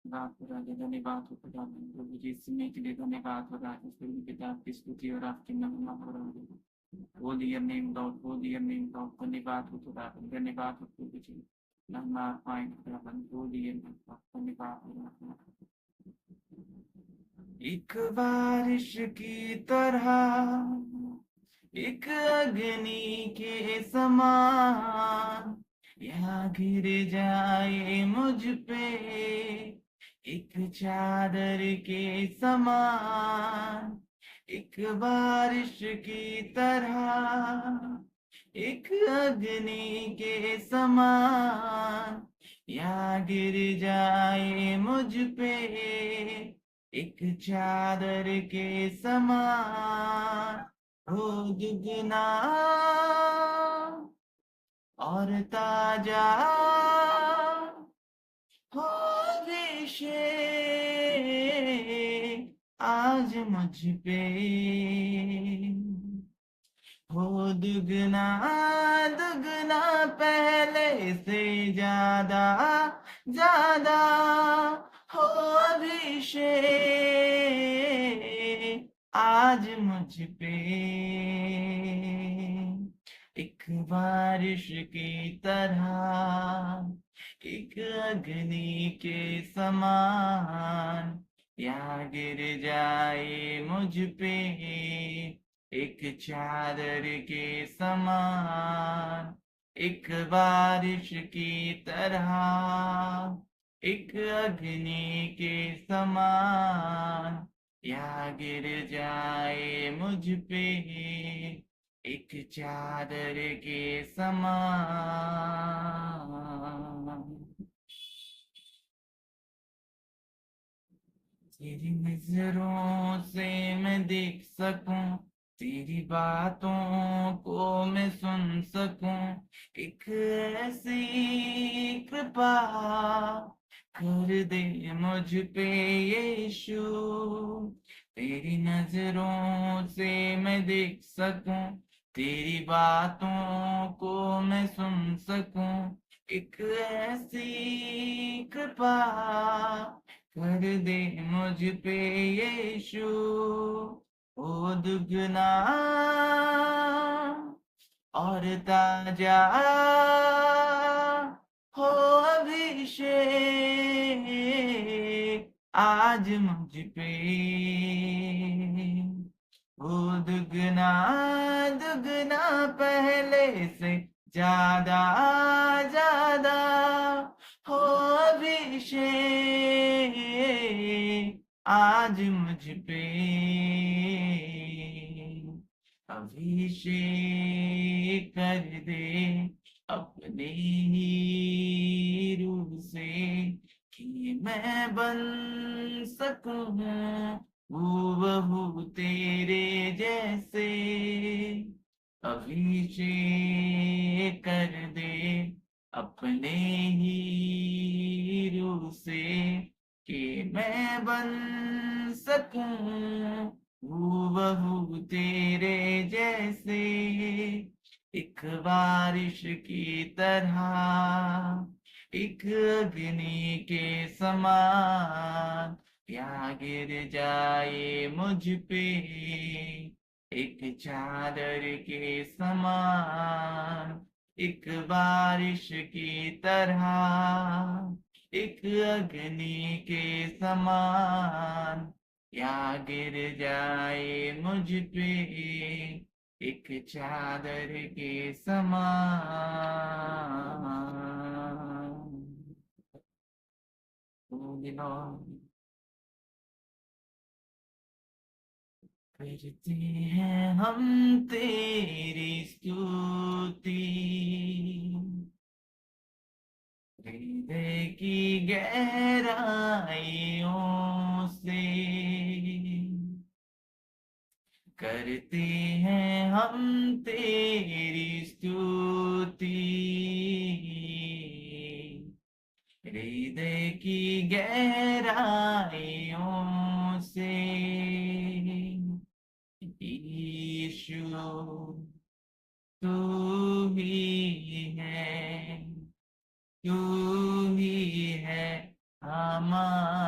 बात हो रहा है, धन्यवाद हो खुदा प्रभु जी, इस समय के लिए धन्यवाद हो रहा है प्रभु पिता, आपकी स्तुति और आपकी महिमा हो रही है। Holi your name Lord, Holi your name Lord, धन्यवाद हो खुदा, धन्यवाद हो प्रभु जी, महिमा पाए खुदा, होली योर नेम लॉर्ड, धन्यवाद हो रहा है। एक बारिश की तरह, एक अग्नि के समान, यहाँ गिर जाए मुझ पे, एक चादर के समान, एक बारिश की तरह, एक अग्नि के समान, यहाँ गिर जाए मुझ पे, एक चादर के समान, हो दुगना और ताजा हो अभिषेक आज मुझ पे, हो दुगना दुगना पहले से ज्यादा ज्यादा, हो अभिषेक आज मुझ पे, एक बारिश की तरह, एक अग्नि के समान, यहाँ गिर जाए मुझ पे, एक चादर के समान, एक बारिश की तरह, एक अग्नि के समान, यहाँ गिर जाए मुझ पे, एक चादर के समान। तेरी नजरों से मैं देख सकूं, तेरी बातों को मैं सुन सकूं, एक ऐसी कृपा कर दे मुझ पे यीशु। तेरी नजरों से मैं देख सकूं, तेरी बातों को मैं सुन सकूं, एक ऐसी कृपा कर दे मुझ पे यीशु। ओ दुगना और ताजा हो अभिषेक आज मुझ पे, वो दुगना दुगना पहले से ज्यादा ज्यादा, हो अभिषेक आज मुझ पे, अभिषेक कर दे अपने ही रूह से, कि मैं बन सकूं हूबहू तेरे जैसे, अभिषेक कर दे अपने ही रूह से, कि मैं बन सकूं हूबहू तेरे जैसे, एक बारिश की तरह, एक अग्नि के समान, यहाँ गिर जाए मुझ पे, एक चादर के समान, एक बारिश की तरह, एक अग्नि के समान, या गिर जाए मुझ पे, एक चादर के समान। Holy Lord, करते हैं हम तेरी स्तुति, हृदय की गहराइयों से, करते हैं हम तेरी स्तुति, हृदय की गहराइयों से, यीशु तू ही है, तू ही है हमारा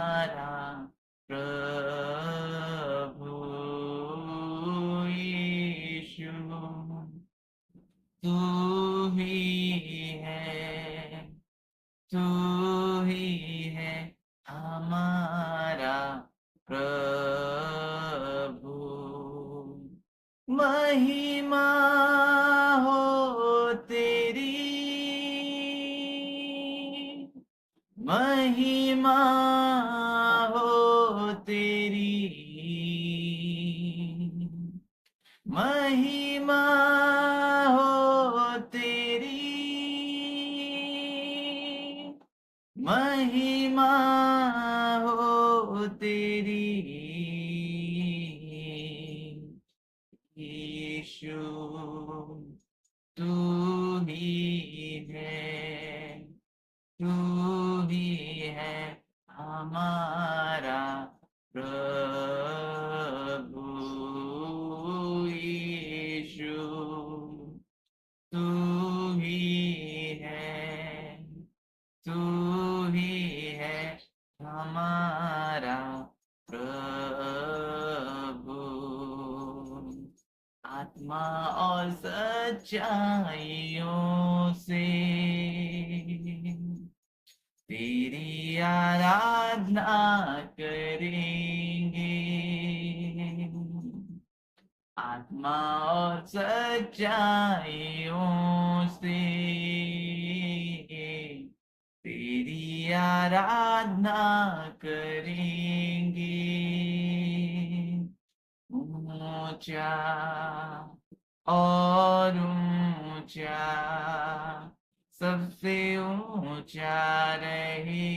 हमारा प्रभु। महिमा हो तेरी, महिमा हो तेरी, महिमा हो तेरी, महिमा हो तेरी, यीशु तू ही है, तू ही है हमारा प्रभु। यीशु तू ही है, तू ही है हमारा प्रभु। आत्मा और सच्चाइयों से तेरी आराधना करेंगे, आत्मा और सच्चाइयों से तेरी आराधना करेंगे। ऊंचा और ऊंचा, सबसे ऊंचा रहे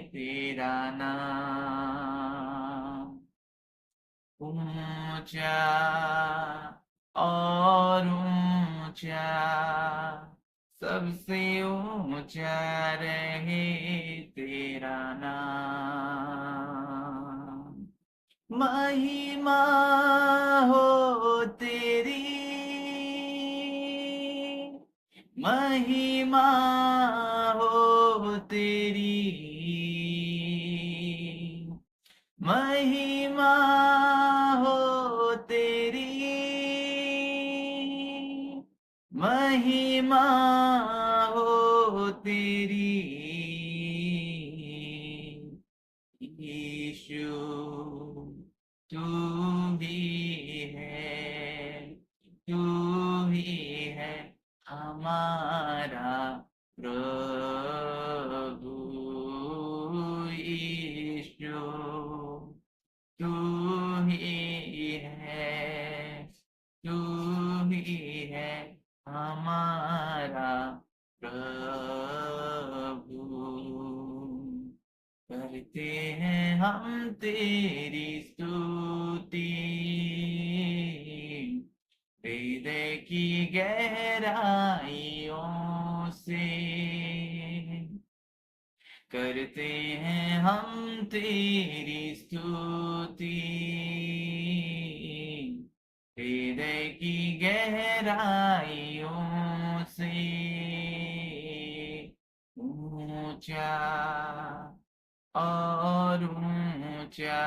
तेरा नाम। ऊंचा और ऊंचा, सबसे ऊंचा रहे तेरा नाम। महिमा हो तेरी, महिमा हो तेरी, महिमा हो तेरी, महिमा हो तेरी, यीशु तू ही है, तू ही है हमारा प्रभु। यीशु तू ही है, तू ही है हमारा प्रभु। करते हैं हम तेरी स्तुति, हृदय की गहराइयों से। करते हैं हम तेरी स्तुति, हृदय की गहराइयों से। ऊंचा और ऊंचा,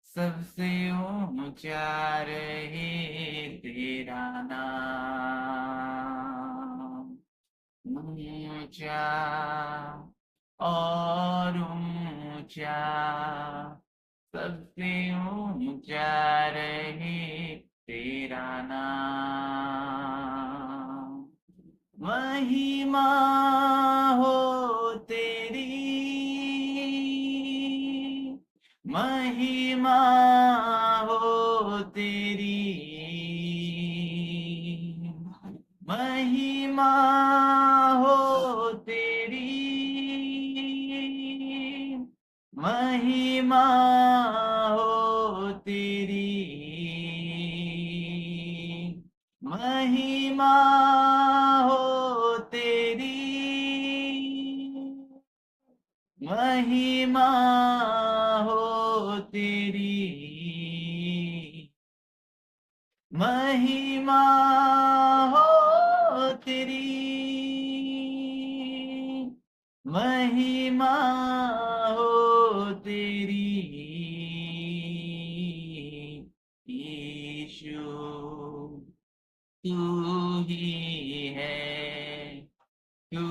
सबसे ऊंचा रहे तेरा नाम। ऊंचा और ऊंचा, सबसे ऊंचा रहे तेरा नाम। महिमा हो तेरी, महिमा हो तेरी, महिमा हो तेरी, महिमा हो तेरी, महिमा हो तेरी, महिमा हो तेरी, महिमा हो तेरी, महिमा हो तेरी, यीशु तू ही है, तू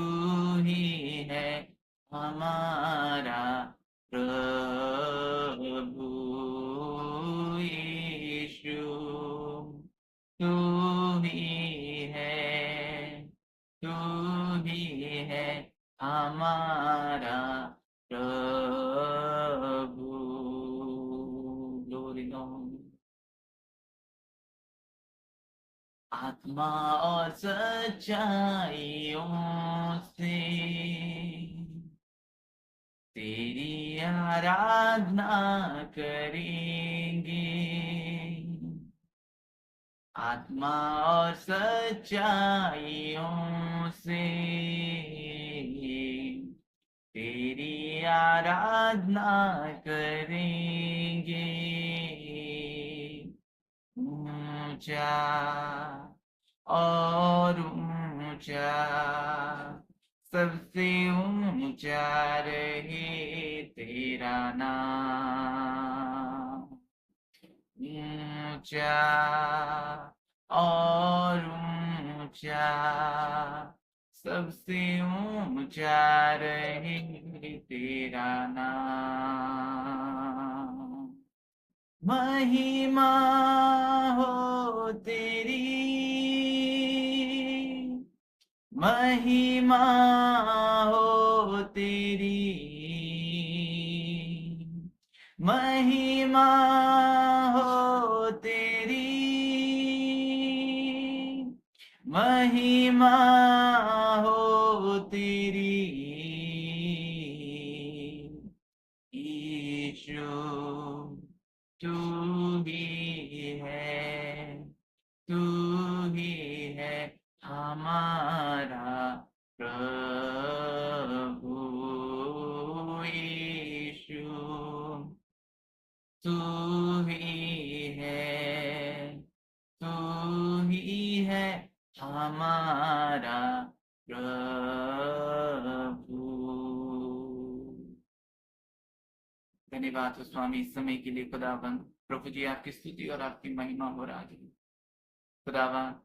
ही है हमारा आत्मा और सच्चाइयों से तेरी आराधना करेंगे। आत्मा और सच्चाइयों से तेरी आराधना करेंगे। ऊंचा और ऊंचा, सबसे ऊंचा रहे तेरा नाम। ऊंचा और ऊंचा, सबसे ऊंचा रहे तेरा नाम। महिमा हो तेरी, महिमा हो तेरी, महिमा हो तेरी, महिमा हो तेरी। ईशु तू ही है, तू ही है हमारा प्रभु। यीशु तू ही है, तू ही है हमारा प्रभु। धन्यवाद हो स्वामी इस समय के लिए खुदावंद। प्रभु जी आपकी स्तुति और आपकी महिमा हो रहा है खुदावंद।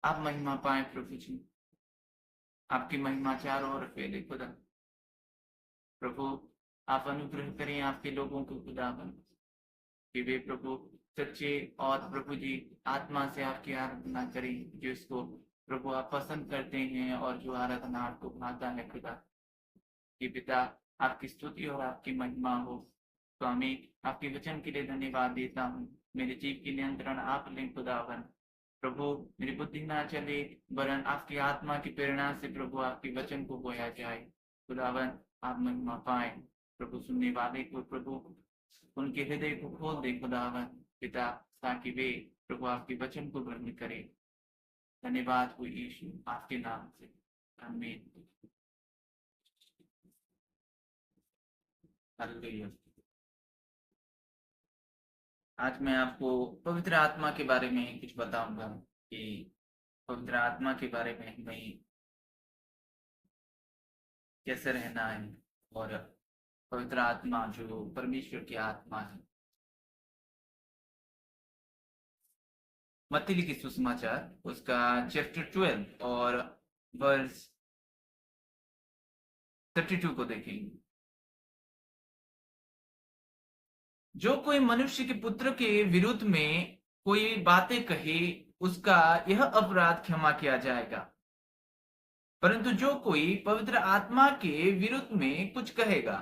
आप महिमा पाए प्रभु जी, आपकी महिमा चारों ओर फैले खुदा। प्रभु आप अनुग्रह करें आपके लोगों को खुदावंद, कि वे प्रभु सच्चे और प्रभु जी आत्मा से आपकी आराधना करें, जो इसको प्रभु आप पसंद करते हैं और जो आराधना आपको भाता है खुदा। कि पिता आपकी स्तुति और आपकी महिमा हो स्वामी। आपके वचन के लिए धन्यवाद देता हूँ। मेरे जीव की नियंत्रण आप लें खुदावन। प्रभु मेरी बुद्धि ना चले, वरन आपकी आत्मा की प्रेरणा से प्रभु आपके वचन को बोया जाए खुदावन। आप महिमा पाए प्रभु, सुनने वाले को प्रभु उनके हृदय को खोल दे खुदावन पिता, ताकि वे प्रभु आपके वचन को ग्रहण करें। धन्यवाद हो यीशु आपके नाम से, आमीन। हालेलुया। आज मैं आपको पवित्र आत्मा के बारे में कुछ बताऊंगा कि पवित्र आत्मा के बारे में हमें कैसे रहना है, और पवित्र आत्मा जो परमेश्वर की आत्मा है। मत्ती लिखित सुसमाचार उसका चैप्टर 12 और वर्स 32 को देखेंगे। जो कोई मनुष्य के पुत्र के विरुद्ध में कोई बातें कहे, उसका यह अपराध क्षमा किया जाएगा। परंतु जो कोई पवित्र आत्मा के विरुद्ध में कुछ कहेगा,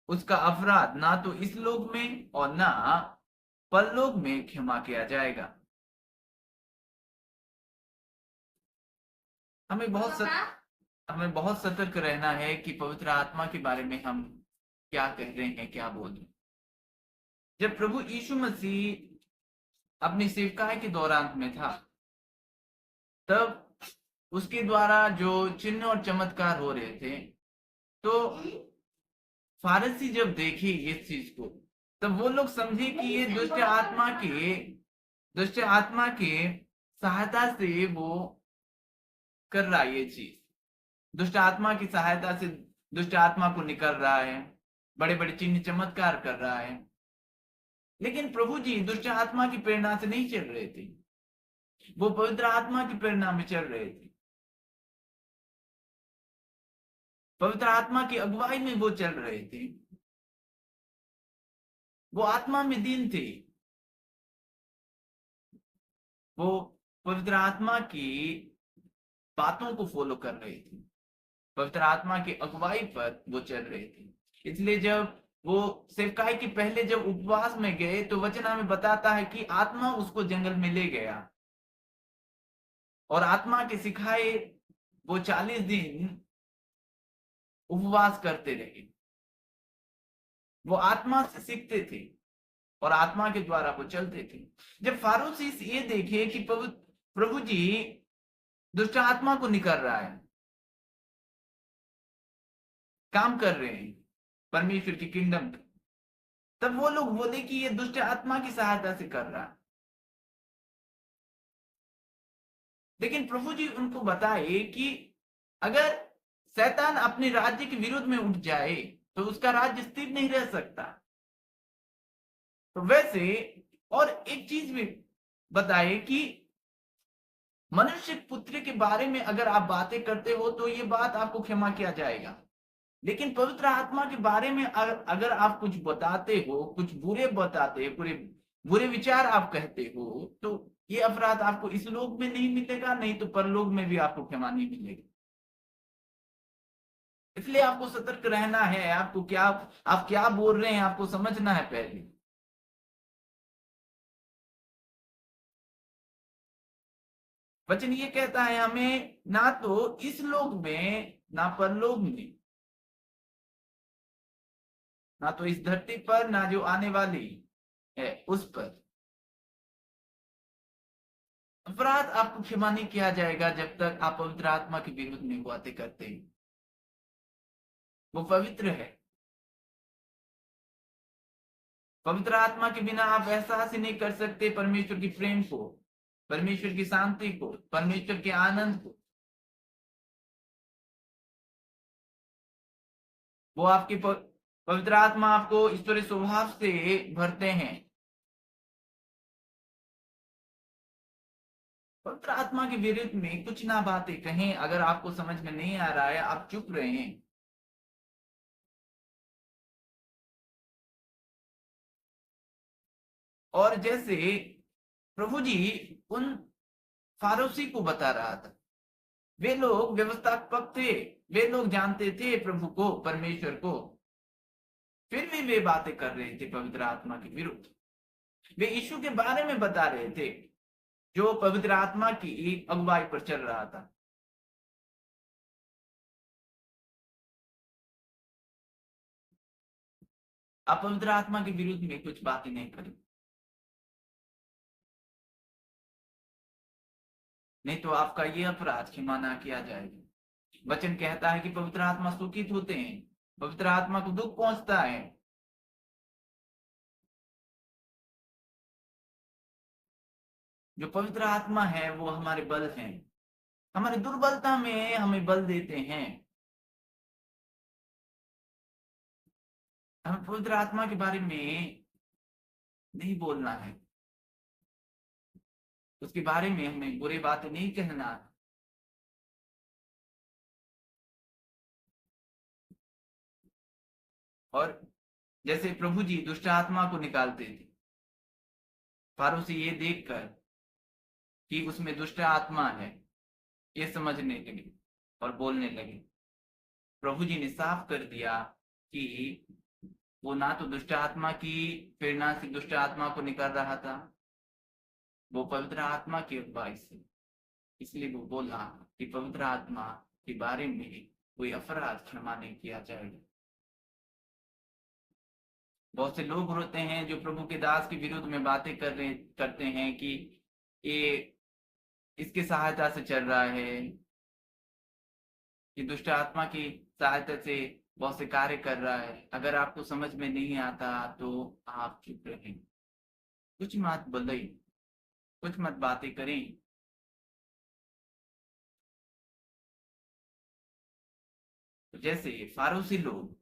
उसका अपराध ना तो इस लोक में और ना परलोक में क्षमा किया जाएगा। हमें बहुत सतर्क रहना है कि पवित्र आत्मा के बारे में हम क्या कह रहे हैं, क्या बोल रहे हैं। जब प्रभु यीशु मसीह अपनी सेवकाई के दौरान में था, तब उसके द्वारा जो चिन्ह और चमत्कार हो रहे थे, तो फारसी जब देखी इस चीज को, तब वो लोग समझे कि ये दुष्ट आत्मा के सहायता से वो कर रहा है। ये चीज दुष्ट आत्मा की सहायता से दुष्ट आत्मा को निकल रहा है, बड़े बड़े चिन्ह चमत्कार कर रहा है। लेकिन प्रभु जी दुष्ट आत्मा की प्रेरणा से नहीं चल रहे थे, वो पवित्र आत्मा की प्रेरणा में चल रहे थे। पवित्र आत्मा की अगुवाई में वो चल रहे थे, वो आत्मा में दीन थे। वो पवित्र आत्मा की बातों को फॉलो कर रहे थे, पवित्र आत्मा की अगुवाई पर वो चल रहे थे। इसलिए जब वो सेवकाई के पहले जब उपवास में गए, तो वचन हमें बताता है कि आत्मा उसको जंगल में ले गया। और आत्मा के सिखाए वो 40 दिन उपवास करते रहे। वो आत्मा से सीखते थे और आत्मा के द्वारा वो चलते थे। जब फारूसी ये देखे कि प्रभु जी दुष्ट आत्मा को निकाल रहा है, काम कर रहे हैं परमेश्वर की किंगडम पे, तब वो लोग बोले कि ये दुष्ट आत्मा की सहायता से कर रहा है। लेकिन प्रभु जी उनको बताए कि अगर शैतान अपने राज्य के विरोध में उठ जाए तो उसका राज्य स्थिर नहीं रह सकता। तो वैसे और एक चीज भी बताए कि मनुष्य पुत्र के बारे में अगर आप बातें करते हो तो ये बात आपको क्षमा किया जाएगा, लेकिन पवित्र आत्मा के बारे में अगर आप कुछ बताते हो, कुछ बुरे बताते हो, पूरे बुरे विचार आप कहते हो, तो ये अपराध आपको इस लोक में नहीं मिलेगा, नहीं तो परलोक में भी आपको क्षमा नहीं मिलेगा। इसलिए आपको सतर्क रहना है। आपको क्या, आप क्या बोल रहे हैं आपको समझना है पहले। वचन ये कहता है हमें, ना तो इस लोक में ना परलोक में, ना तो इस धरती पर ना जो आने वाली है उस पर अपराध आपको क्षमा नहीं किया जाएगा जब तक आप पवित्र आत्मा के विरुद्ध में बातें करते हैं। वो पवित्र है। पवित्र आत्मा के बिना आप एहसास ही नहीं कर सकते परमेश्वर की प्रेम को, परमेश्वर की शांति को, परमेश्वर के आनंद को। वो आपकी पवित्र आत्मा आपको ईश्वरीय स्वभाव से भरते हैं। पवित्र आत्मा के विरुद्ध में कुछ ना बातें कहें। अगर आपको समझ में नहीं आ रहा है, आप चुप रहे। और जैसे प्रभु जी उन फारूसी को बता रहा था, वे लोग व्यवस्थापक थे, वे लोग जानते थे प्रभु को, परमेश्वर को, फिर भी वे बातें कर रहे थे पवित्र आत्मा के विरुद्ध। वे यीशु के बारे में बता रहे थे जो पवित्र आत्मा की अगुवाई पर चल रहा था। आप पवित्र आत्मा के विरुद्ध में कुछ बातें नहीं करें, नहीं तो आपका ये अपराध क्षमा ना किया जाएगा। वचन कहता है कि पवित्र आत्मा सुखित होते हैं, पवित्र आत्मा को दुख पहुंचता है। जो पवित्र आत्मा है वो हमारे बल हैं, हमारी दुर्बलता में हमें बल देते हैं। हमें पवित्र आत्मा के बारे में नहीं बोलना है, उसके बारे में हमें बुरी बातें नहीं कहना है। और जैसे प्रभु जी दुष्ट आत्मा को निकालते थे, फारूसी ये देखकर कि उसमें दुष्ट आत्मा है, ये समझने लगे और बोलने लगे। प्रभु जी ने साफ कर दिया कि वो ना तो दुष्ट आत्मा की प्रेरणा से दुष्ट आत्मा को निकाल रहा था, वो पवित्र आत्मा की अगुवाई से। इसलिए वो बोला कि पवित्र आत्मा के बारे में कोई अपराध क्षमा नहीं किया जाएगा। बहुत से लोग होते हैं जो प्रभु के दास के विरुद्ध में बातें करते हैं कि ये इसकी सहायता से चल रहा है, ये दुष्ट आत्मा की सहायता से बहुत से कार्य कर रहा है। अगर आपको समझ में नहीं आता तो आप चुप रहें, कुछ मत बोले, कुछ मत बातें करें। जैसे फारूसी लोग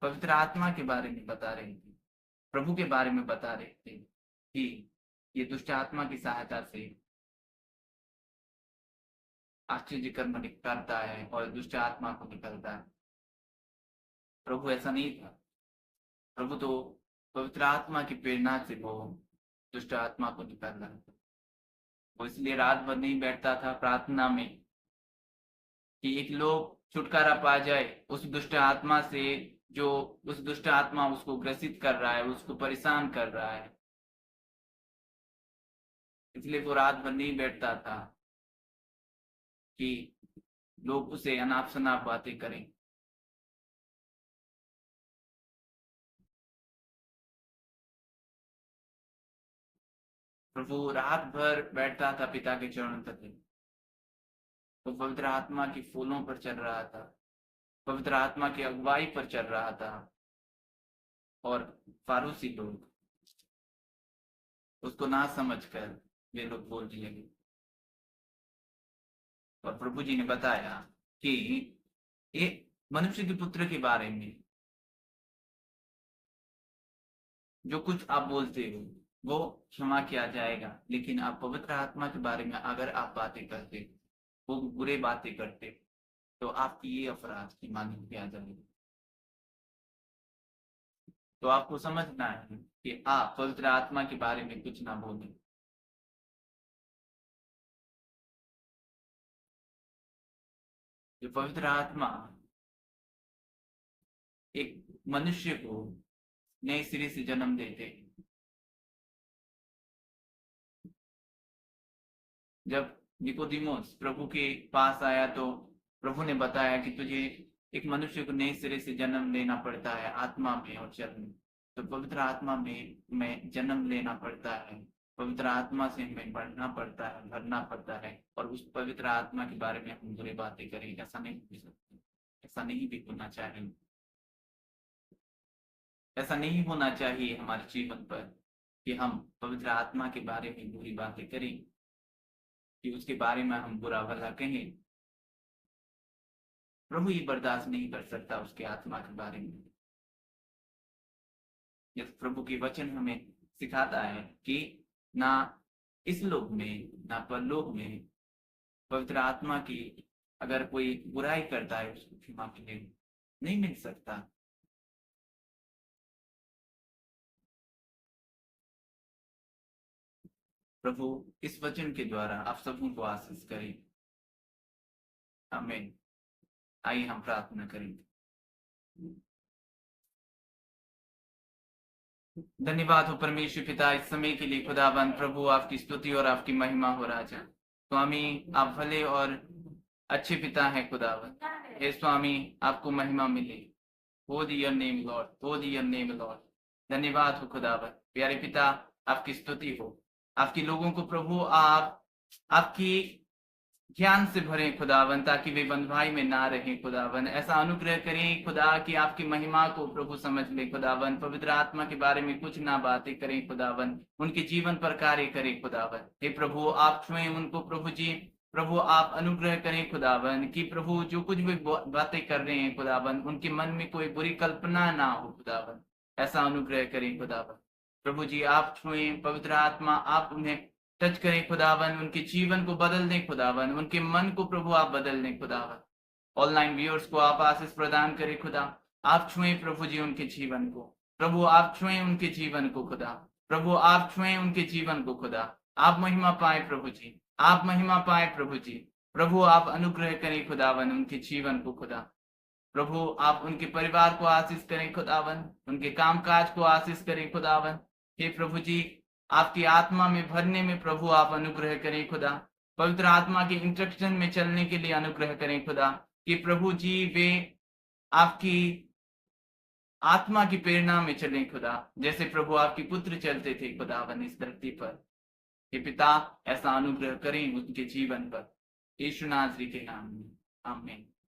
पवित्र आत्मा के बारे में बता रहे थे, प्रभु के बारे में बता रहे थे कि ये दुष्ट आत्मा की सहायता से आश्चर्य कर्म करता है और दुष्ट आत्मा को निकलता है। प्रभु ऐसा नहीं था। प्रभु तो पवित्र आत्मा की प्रेरणा से वो दुष्ट आत्मा को निकाल रहा था। वो इसलिए रात भर नहीं बैठता था प्रार्थना में कि एक लोग छुटकारा पा जाए उस दुष्ट आत्मा से, जो उस दुष्ट आत्मा उसको ग्रसित कर रहा है, उसको परेशान कर रहा है। इसलिए वो रात भर नहीं बैठता था। कि लोग उसे अनाप शनाप बातें करें। प्रभु रात भर बैठता था पिता के चरणों तले, तो पवित्र आत्मा के फूलों पर चल रहा था, पवित्र आत्मा की अगुवाई पर चल रहा था, और फारूसी लोग उसको ना समझकर वे लोग बोलने लगे। और प्रभु जी ने बताया कि ये मनुष्य के पुत्र के बारे में जो कुछ आप बोलते हो वो क्षमा किया जाएगा, लेकिन आप पवित्र आत्मा के बारे में अगर आप बातें करते, वो बुरे बातें करते, तो आपकी ये अपराध की मानी किया जाएगा। तो आपको समझना है कि आप पवित्र आत्मा के बारे में कुछ ना बोलें। जो पवित्र आत्मा एक मनुष्य को नए सिरे से जन्म देते। जब निकोदिमोस प्रभु के पास आया तो प्रभु ने बताया कि तुझे एक मनुष्य को नए सिरे से जन्म लेना पड़ता है, आत्मा में और जल में। तो पवित्र आत्मा में जन्म लेना पड़ता है, पवित्र आत्मा से हमें बढ़ना पड़ता है, भरना पड़ता है, और उस पवित्र आत्मा के बारे में हम बुरी बातें करें, ऐसा नहीं हो सकता, ऐसा नहीं भी होना चाहिए। ऐसा नहीं होना चाहिए हमारे जीवन पर कि हम पवित्र आत्मा के बारे में बुरी बातें करें, कि उसके बारे में हम बुरा भला कहें। प्रभु ये बर्दाश्त नहीं कर सकता उसके आत्मा के बारे में। यदि प्रभु की वचन हमें सिखाता है कि ना इस लोक में ना परलोक में पवित्र आत्मा की अगर कोई बुराई करता है उसको क्षमा के लिए नहीं मिल सकता। प्रभु इस वचन के द्वारा आप सबों को आशीष करें। आमीन। आइए हम प्रार्थना करें। धन्यवाद हो परमेश्वर पिता इस समय के लिए। खुदाबंद प्रभु आपकी स्तुति और आपकी महिमा हो राजा। स्वामी आप भले और अच्छे पिता हैं खुदाबंद। हे स्वामी आपको महिमा मिले। हो दी योर नेम लॉर्ड, हो दी योर नेम लॉर्ड। धन्यवाद हो खुदाबंद। प्यारे पिता आपकी स्तुति हो। आपके लोगों को प्रभु आप आपकी ज्ञान से भरे खुदावन, ताकि वे बंधुआई में ना रहे खुदावन। ऐसा अनुग्रह करें खुदा कि आपकी महिमा को प्रभु समझ ले खुदावन। पवित्र आत्मा के बारे में कुछ ना बातें करें खुदावन, उनके जीवन पर कार्य करें खुदावन। हे प्रभु आप छुएं उनको प्रभु जी। प्रभु आप अनुग्रह करें खुदावन कि प्रभु जो कुछ भी बातें कर रहे हैं खुदावन, उनके मन में कोई बुरी कल्पना ना हो खुदावन। ऐसा अनुग्रह करें खुदावन। प्रभु जी आप छुएं, पवित्र आत्मा आप उन्हें टच करें खुदावन, उनके जीवन को बदल दें खुदावन, उनके मन को प्रभु आप बदल दें खुदावन। ऑनलाइन व्यूअर्स को आप आशीष प्रदान करें खुदा। आप छुएं प्रभु जी उनके जीवन को। प्रभु आप छुएं उनके जीवन को खुदा। प्रभु आप छुएं उनके जीवन को खुदा। आप महिमा पाए प्रभु जी, आप महिमा पाए प्रभु जी। प्रभु आप अनुग्रह करें खुदावन उनके जीवन को खुदा। प्रभु आप उनके परिवार को आशीष करें खुदावन, उनके कामकाज को आशीष करें खुदावन। हे प्रभु जी आपकी आत्मा में भरने में प्रभु आप अनुग्रह करें खुदा। पवित्र आत्मा के इंस्ट्रक्शन में चलने के लिए अनुग्रह करें खुदा, कि प्रभु जी वे आपकी आत्मा की प्रेरणा में चलें खुदा, जैसे प्रभु आपके पुत्र चलते थे खुदावन इस धरती पर। हे पिता ऐसा अनुग्रह करें उनके जीवन पर, यीशु नासरी के नाम में आमीन।